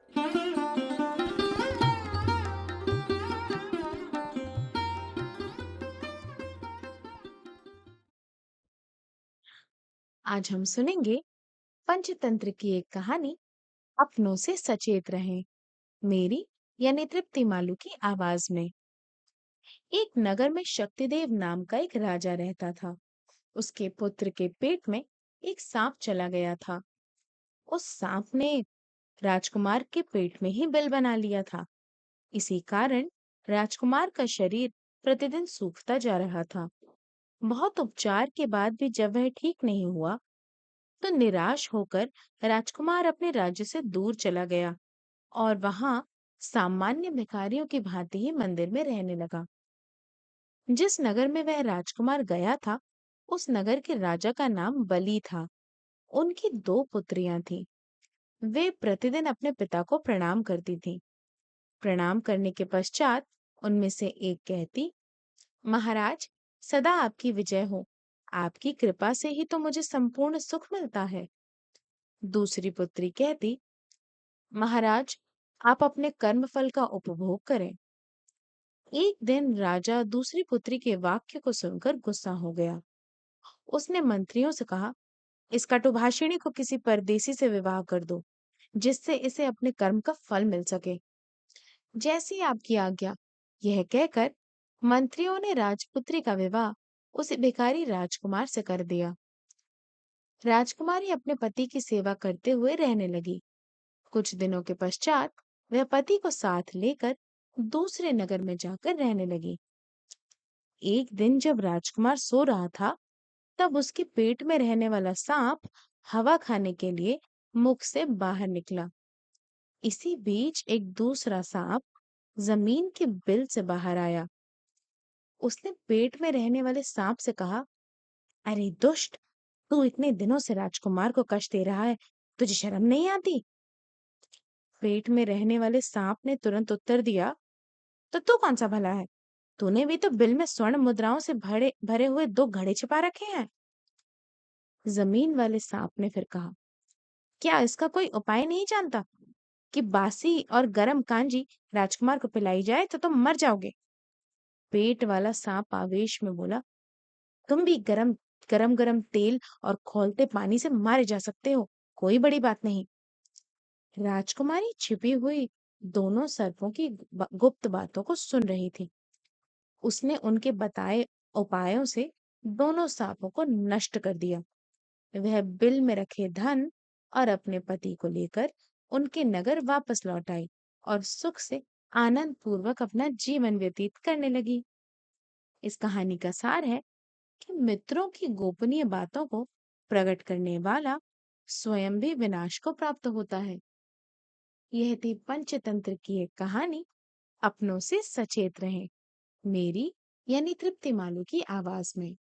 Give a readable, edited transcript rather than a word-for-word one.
आज हम सुनेंगे पंचतंत्र की एक कहानी, अपनों से सचेत रहें। मेरी यानी तृप्ति मालू की आवाज में। एक नगर में शक्तिदेव नाम का एक राजा रहता था। उसके पुत्र के पेट में एक सांप चला गया था। उस सांप ने राजकुमार के पेट में ही बिल बना लिया था। इसी कारण राजकुमार का शरीर प्रतिदिन सूखता जा रहा था। बहुत उपचार के बाद भी जब वह ठीक नहीं हुआ, तो निराश होकर राजकुमार अपने राज्य से दूर चला गया और वहां सामान्य भिखारियों की भांति ही मंदिर में रहने लगा। जिस नगर में वह राजकुमार गया था, उस नगर के राजा का नाम बलि था। उनकी दो पुत्रियां थीं। वे प्रतिदिन अपने पिता को प्रणाम करती थीं। प्रणाम करने के पश्चात उनमें से एक कहती, महाराज, सदा आपकी विजय हो। आपकी कृपा से ही तो मुझे संपूर्ण सुख मिलता है। दूसरी पुत्री कहती, महाराज, आप अपने कर्म फल का उपभोग करें। एक दिन राजा दूसरी पुत्री के वाक्य को सुनकर गुस्सा हो गया। उसने मंत्रियों से कहा, इस कटुभाषिणी को किसी परदेसी से विवाह कर दो, जिससे इसे अपने कर्म का फल मिल सके। जैसी आपकी आज्ञा। यह कहकर मंत्रियों ने राजपुत्री का विवाह उस भिखारी राजकुमार से कर दिया। राजकुमारी अपने पति की सेवा करते हुए रहने लगी। कुछ दिनों के पश्चात वह पति को साथ लेकर दूसरे नगर में जाकर रहने लगी। एक दिन जब राजकुमार सो रहा था, तब उसके पेट में रहने वाला सांप हवा खाने के लिए मुख से बाहर निकला। इसी बीच एक दूसरा सांप जमीन के बिल से बाहर आया। उसने पेट में रहने वाले सांप से कहा, अरे दुष्ट, तू इतने दिनों से राजकुमार को कष्ट दे रहा है, तुझे शर्म नहीं आती? पेट में रहने वाले सांप ने तुरंत उत्तर दिया, तो तू कौन सा भला है? तूने भी तो बिल में स्वर्ण मुद्राओं से भरे भरे हुए दो घड़े छिपा रखे हैं। जमीन वाले सांप ने फिर कहा, क्या इसका कोई उपाय नहीं जानता कि बासी और गरम कांजी राजकुमार को पिलाई जाए तो तुम मर जाओगे? पेट वाला सांप आवेश में बोला, तुम भी गरम गरम गरम तेल और खौलते पानी से मारे जा सकते हो, कोई बड़ी बात नहीं। राजकुमारी छिपी हुई दोनों सर्पों की गुप्त बातों को सुन रही थी। उसने उनके बताए उपायों से दोनों सांपों को नष्ट कर दिया। वह बिल में रखे धन और अपने पति को लेकर उनके नगर वापस लौट आई और सुख से आनंद पूर्वक अपना जीवन व्यतीत करने लगी। इस कहानी का सार है कि मित्रों की गोपनीय बातों को प्रकट करने वाला स्वयं भी विनाश को प्राप्त होता है। यह थी पंचतंत्र की एक कहानी, अपनों से सचेत रहें। मेरी यानी तृप्ति मालू की आवाज में।